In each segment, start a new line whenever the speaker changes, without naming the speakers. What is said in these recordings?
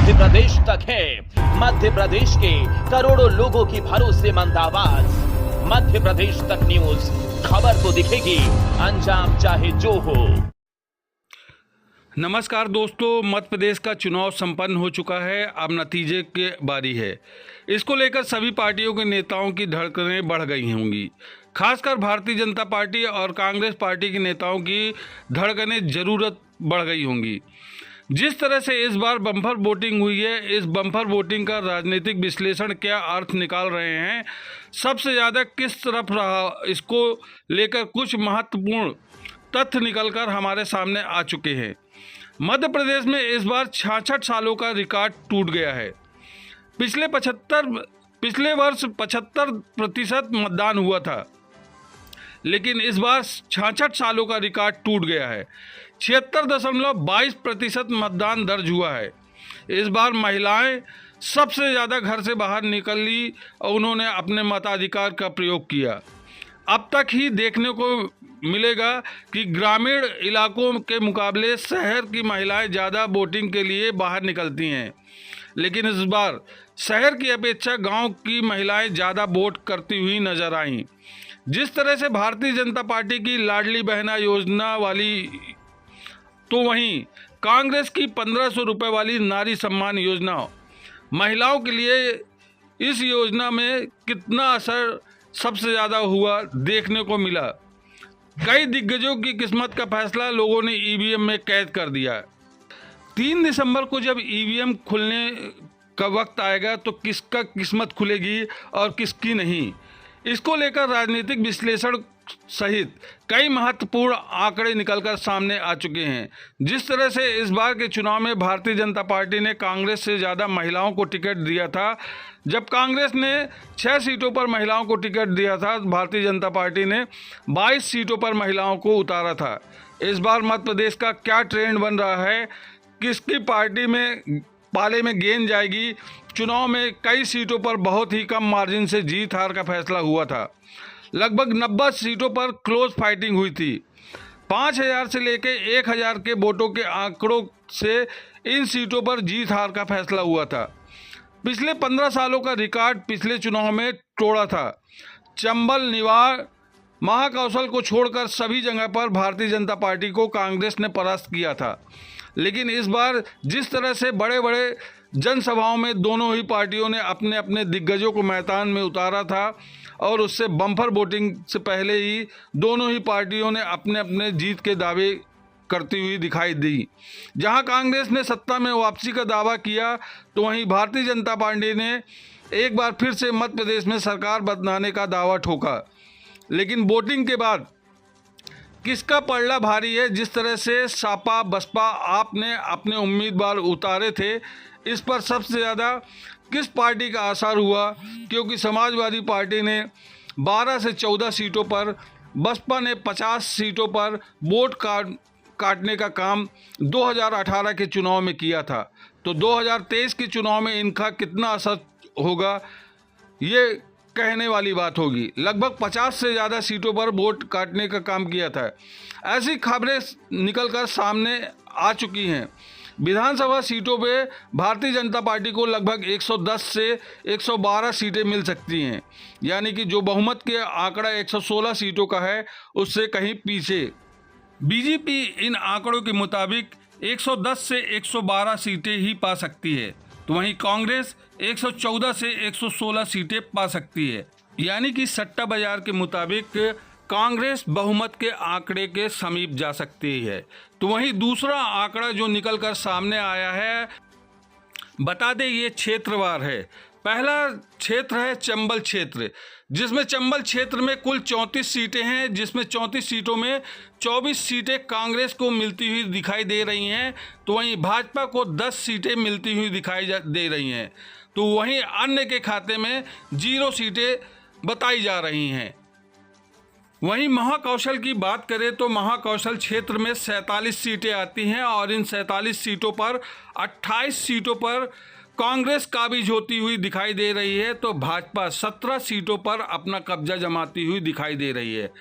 मध्य प्रदेश तक है। मध्य प्रदेश के करोड़ों लोगों की भरोसेमंद आवाज। मध्य प्रदेश तक न्यूज, खबर तो दिखेगी, अंजाम चाहे जो हो।
नमस्कार दोस्तों, मध्य प्रदेश का चुनाव संपन्न हो चुका है। अब नतीजे की बारी है। इसको लेकर सभी पार्टियों के नेताओं की धड़कनें बढ़ गई होंगी। खासकर भारतीय जनता पार्टी और कांग्रेस पार्टी के नेताओं की धड़कनें जरूरत बढ़ गई होंगी। जिस तरह से इस बार बम्पर वोटिंग हुई है, इस बम्पर वोटिंग का राजनीतिक विश्लेषण क्या अर्थ निकाल रहे हैं, सबसे ज़्यादा किस तरफ रहा, इसको लेकर कुछ महत्वपूर्ण तथ्य निकलकर हमारे सामने आ चुके हैं। मध्य प्रदेश में इस बार 66 सालों का रिकॉर्ड टूट गया है। पिछले वर्ष 75% मतदान हुआ था, लेकिन इस बार 66 सालों का रिकॉर्ड टूट गया है। 76.22% मतदान दर्ज हुआ है। इस बार महिलाएं सबसे ज़्यादा घर से बाहर निकली और उन्होंने अपने मताधिकार का प्रयोग किया। अब तक ही देखने को मिलेगा कि ग्रामीण इलाकों के मुकाबले शहर की महिलाएं ज़्यादा वोटिंग के लिए बाहर निकलती हैं, लेकिन इस बार शहर की अपेक्षा गांव की महिलाएं ज़्यादा वोट करती हुई नजर आईं। जिस तरह से भारतीय जनता पार्टी की लाडली बहना योजना वाली, तो वहीं कांग्रेस की 1500 रुपये वाली नारी सम्मान योजना, महिलाओं के लिए इस योजना में कितना असर सबसे ज़्यादा हुआ देखने को मिला। कई दिग्गजों की किस्मत का फैसला लोगों ने ईवीएम में कैद कर दिया। 3 दिसंबर को जब ईवीएम खुलने का वक्त आएगा तो किसका किस्मत खुलेगी और किसकी नहीं, इसको लेकर राजनीतिक विश्लेषण सहित कई महत्वपूर्ण आंकड़े निकलकर सामने आ चुके हैं। जिस तरह से इस बार के चुनाव में भारतीय जनता पार्टी ने कांग्रेस से ज़्यादा महिलाओं को टिकट दिया था। जब कांग्रेस ने 6 सीटों पर महिलाओं को टिकट दिया था, भारतीय जनता पार्टी ने 22 सीटों पर महिलाओं को उतारा था। इस बार मध्य प्रदेश का क्या ट्रेंड बन रहा है, किसकी पार्टी में पाले में गेंद जाएगी। चुनाव में कई सीटों पर बहुत ही कम मार्जिन से जीत हार का फैसला हुआ था। लगभग 90 सीटों पर क्लोज फाइटिंग हुई थी। 5000 से लेकर 1000 के वोटों के आंकड़ों से इन सीटों पर जीत हार का फैसला हुआ था। पिछले 15 सालों का रिकॉर्ड पिछले चुनाव में तोड़ा था। चंबल, निवाड़, महाकौशल को छोड़कर सभी जगह पर भारतीय जनता पार्टी को कांग्रेस ने परास्त किया था। लेकिन इस बार जिस तरह से बड़े बड़े जनसभाओं में दोनों ही पार्टियों ने अपने अपने दिग्गजों को मैदान में उतारा था और उससे बम्पर वोटिंग से पहले ही दोनों ही पार्टियों ने अपने अपने जीत के दावे करती हुई दिखाई दी। जहां कांग्रेस ने सत्ता में वापसी का दावा किया, तो वहीं भारतीय जनता पार्टी ने एक बार फिर से मध्य प्रदेश में सरकार बनाने का दावा ठोका। लेकिन वोटिंग के बाद किसका पलड़ा भारी है, जिस तरह से सपा बसपा आपने अपने उम्मीदवार उतारे थे, इस पर सबसे ज़्यादा किस पार्टी का असर हुआ, क्योंकि समाजवादी पार्टी ने 12 से 14 सीटों पर, बसपा ने 50 सीटों पर वोट काटने का काम 2018 के चुनाव में किया था। तो 2023 के चुनाव में इनका कितना असर होगा, ये कहने वाली बात होगी। लगभग 50 से ज़्यादा सीटों पर वोट काटने का काम किया था। ऐसी खबरें निकलकर सामने आ चुकी हैं। विधानसभा सीटों पे भारतीय जनता पार्टी को लगभग 110 से 112 सीटें मिल सकती हैं, यानी कि जो बहुमत के आंकड़ा 116 सीटों का है उससे कहीं पीछे। बीजेपी इन आंकड़ों के मुताबिक 110 से 112 सीटें ही पा सकती है, तो वहीं कांग्रेस 114 से 116 सीटें पा सकती है। यानी कि सट्टा बाजार के मुताबिक कांग्रेस बहुमत के आंकड़े के समीप जा सकती है। तो वहीं दूसरा आंकड़ा जो निकलकर सामने आया है, बता दें ये क्षेत्रवार है। पहला क्षेत्र है चंबल क्षेत्र, जिसमें चंबल क्षेत्र में कुल 34 सीटें हैं, जिसमें 34 सीटों में 24 सीटें कांग्रेस को मिलती हुई दिखाई दे रही हैं, तो वहीं भाजपा को 10 सीटें मिलती हुई दिखाई दे रही हैं। तो वहीं अन्य के खाते में 0 सीटें बताई जा रही हैं। वहीं महाकौशल की बात करें तो महाकौशल क्षेत्र में 47 सीटें आती हैं और इन 47 सीटों पर 28 सीटों पर कांग्रेस काबिज होती हुई दिखाई दे रही है, तो भाजपा 17 सीटों पर अपना कब्जा जमाती हुई दिखाई दे रही है।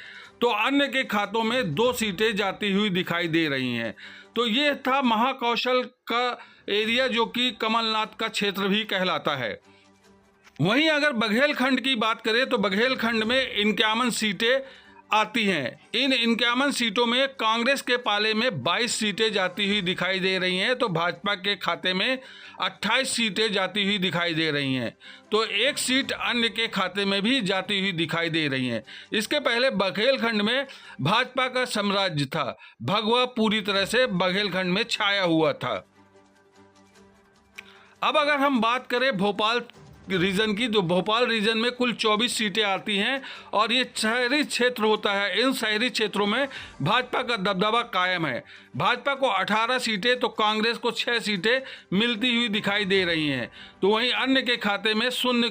तो अन्य के खातों में 2 सीटें जाती हुई दिखाई दे रही हैं। तो ये था महाकौशल का एरिया, जो कि कमलनाथ का क्षेत्र भी कहलाता है। वहीं अगर बघेलखंड की बात करें तो बघेलखंड में 51 सीटें आती हैं। इन 51 सीटों में कांग्रेस के पाले में 22 सीटें जाती हुई दिखाई दे रही हैं, तो भाजपा के खाते में 28 सीटें जाती हुई दिखाई दे रही हैं। तो 1 सीट अन्य के खाते में भी जाती हुई दिखाई दे रही हैं। इसके पहले बघेलखंड में भाजपा का साम्राज्य था, भगवा पूरी तरह से बघेलखंड में छाया हुआ था। अब अगर हम बात करें भोपाल रीजन की, तो भोपाल रीजन में कुल 24 सीटें आती हैं और ये शहरी क्षेत्र होता है। इन शहरी क्षेत्रों में भाजपा का दबदबा कायम है। भाजपा को 18 सीटें तो कांग्रेस को 6 सीटें मिलती हुई दिखाई दे रही हैं। तो वहीं अन्य के खाते में 0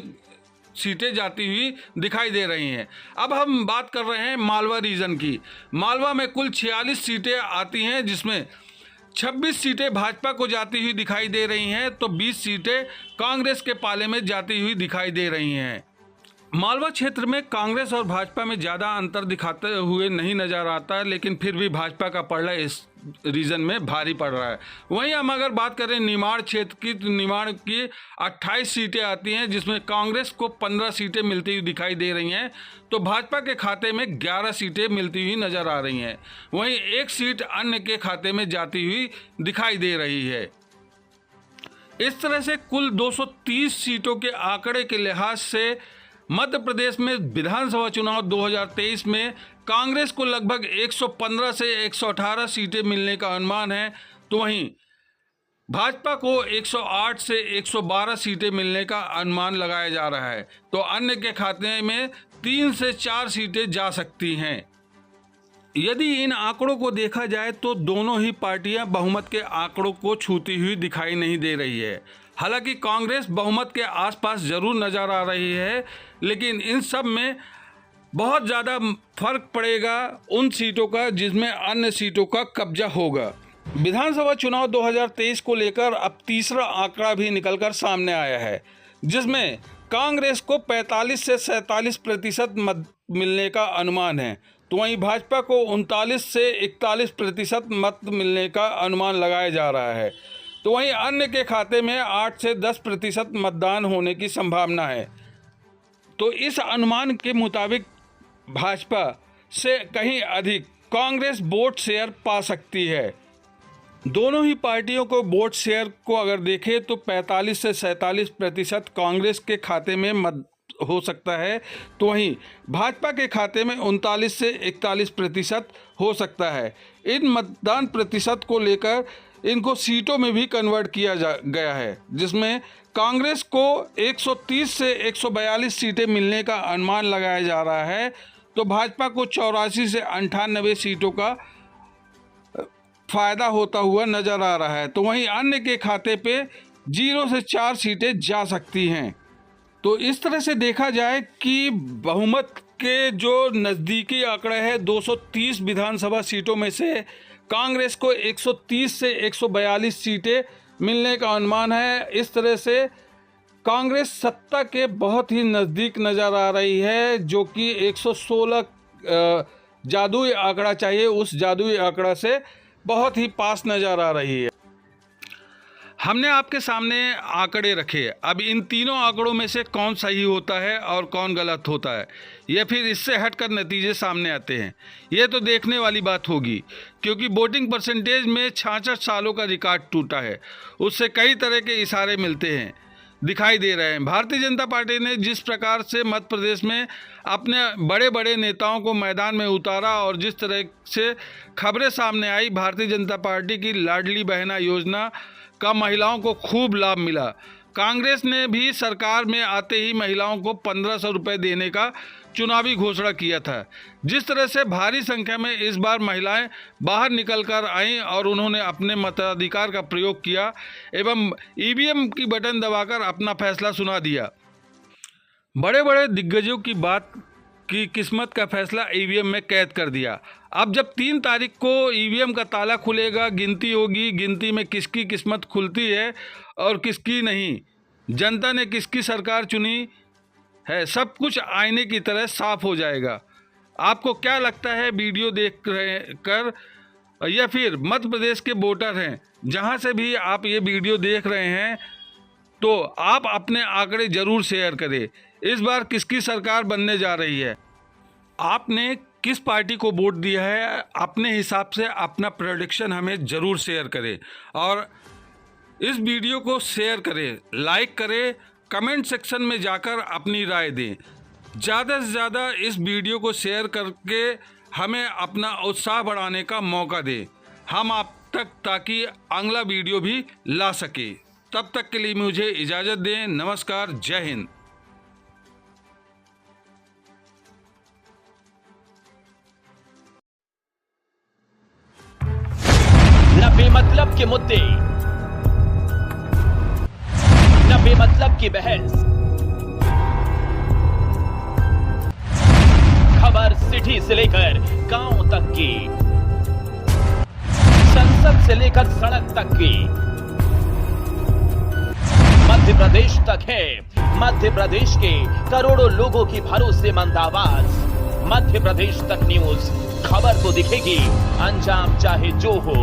सीटें जाती हुई दिखाई दे रही हैं। अब हम बात कर रहे हैं मालवा रीजन की। मालवा में कुल 46 सीटें आती हैं, जिसमें 26 सीटें भाजपा को जाती हुई दिखाई दे रही हैं, तो 20 सीटें कांग्रेस के पाले में जाती हुई दिखाई दे रही हैं। मालवा क्षेत्र में कांग्रेस और भाजपा में ज़्यादा अंतर दिखाते हुए नहीं नजर आता है, लेकिन फिर भी भाजपा का पलड़ा इस रीजन में भारी पड़ रहा है। वहीं हम अगर बात करें निमाड़ क्षेत्र की, तो निमाड़ की 28 सीटें आती हैं, जिसमें कांग्रेस को 15 सीटें मिलती हुई दिखाई दे रही हैं, तो भाजपा के खाते में 11 सीटें मिलती हुई नजर आ रही हैं। वहीं 1 सीट अन्य के खाते में जाती हुई दिखाई दे रही है। इस तरह से कुल 230 सीटों के आंकड़े के लिहाज से मध्य प्रदेश में विधानसभा चुनाव 2023 में कांग्रेस को लगभग 115 से 118 सीटें मिलने का अनुमान है, तो वहीं भाजपा को 108 से 112 सीटें मिलने का अनुमान लगाया जा रहा है। तो अन्य के खाते में 3 से 4 सीटें जा सकती हैं। यदि इन आंकड़ों को देखा जाए तो दोनों ही पार्टियां बहुमत के आंकड़ों को छूती हुई दिखाई नहीं दे रही है। हालांकि कांग्रेस बहुमत के आसपास जरूर नजर आ रही है, लेकिन इन सब में बहुत ज़्यादा फर्क पड़ेगा उन सीटों का जिसमें अन्य सीटों का कब्जा होगा। विधानसभा चुनाव 2023 को लेकर अब तीसरा आंकड़ा भी निकलकर सामने आया है, जिसमें कांग्रेस को 45 से 47% मत मिलने का अनुमान है, तो वहीं भाजपा को 39 से 41% मत मिलने का अनुमान लगाया जा रहा है। तो वहीं अन्य के खाते में 8 से 10% मतदान होने की संभावना है। तो इस अनुमान के मुताबिक भाजपा से कहीं अधिक कांग्रेस वोट शेयर पा सकती है। दोनों ही पार्टियों को वोट शेयर को अगर देखें तो 45 से 47% कांग्रेस के खाते में मत हो सकता है, तो वहीं भाजपा के खाते में 39 से 41% हो सकता है। इन मतदान प्रतिशत को लेकर इनको सीटों में भी कन्वर्ट किया गया है, जिसमें कांग्रेस को 130 से 142 सीटें मिलने का अनुमान लगाया जा रहा है, तो भाजपा को 84 से 98 सीटों का फायदा होता हुआ नजर आ रहा है। तो वहीं अन्य के खाते पे 0 से 4 सीटें जा सकती हैं। तो इस तरह से देखा जाए कि बहुमत के जो नज़दीकी आंकड़े है 230 विधानसभा सीटों में से कांग्रेस को 130 से 142 सीटें मिलने का अनुमान है। इस तरह से कांग्रेस सत्ता के बहुत ही नज़दीक नज़र आ रही है, जो कि 116 जादुई आंकड़ा चाहिए, उस जादुई आंकड़ा से बहुत ही पास नज़र आ रही है। हमने आपके सामने आंकड़े रखे। अब इन तीनों आंकड़ों में से कौन सही होता है और कौन गलत होता है, या फिर इससे हटकर नतीजे सामने आते हैं, ये तो देखने वाली बात होगी, क्योंकि वोटिंग परसेंटेज में 66 सालों का रिकॉर्ड टूटा है। उससे कई तरह के इशारे मिलते हैं, दिखाई दे रहे हैं। भारतीय जनता पार्टी ने जिस प्रकार से मध्य प्रदेश में अपने बड़े बड़े नेताओं को मैदान में उतारा और जिस तरह से खबरें सामने आई, भारतीय जनता पार्टी की लाडली बहना योजना का महिलाओं को खूब लाभ मिला। कांग्रेस ने भी सरकार में आते ही महिलाओं को 1500 रुपये देने का चुनावी घोषणा किया था। जिस तरह से भारी संख्या में इस बार महिलाएं बाहर निकलकर आईं और उन्होंने अपने मताधिकार का प्रयोग किया एवं ईवीएम की बटन दबाकर अपना फैसला सुना दिया। बड़े बड़े दिग्गजों की बात की किस्मत का फैसला ईवीएम में कैद कर दिया। अब जब 3 तारीख को ईवीएम का ताला खुलेगा, गिनती होगी, गिनती में किसकी किस्मत खुलती है और किसकी नहीं, जनता ने किसकी सरकार चुनी है, सब कुछ आईने की तरह साफ हो जाएगा। आपको क्या लगता है वीडियो देख कर, या फिर मध्य प्रदेश के वोटर हैं जहां से भी आप ये वीडियो देख रहे हैं, तो आप अपने आंकड़े ज़रूर शेयर करें। इस बार किसकी सरकार बनने जा रही है, आपने किस पार्टी को वोट दिया है, अपने हिसाब से अपना प्रेडिक्शन हमें ज़रूर शेयर करें। और इस वीडियो को शेयर करें, लाइक करें, कमेंट सेक्शन में जाकर अपनी राय दें। ज़्यादा से ज़्यादा इस वीडियो को शेयर करके हमें अपना उत्साह बढ़ाने का मौका दें, हम आप तक ताकि अगला वीडियो भी ला सके। तब तक के लिए मुझे इजाज़त दें। नमस्कार, जय हिंद।
न बेमतलब के मुद्दे, न बेमतलब की बहस, खबर सिटी से लेकर गांव तक की, संसद से लेकर सड़क तक की, मध्य प्रदेश तक है। मध्य प्रदेश के करोड़ों लोगों की भरोसेमंद आवाज, मध्य प्रदेश तक न्यूज। खबर तो दिखेगी, अंजाम चाहे जो हो।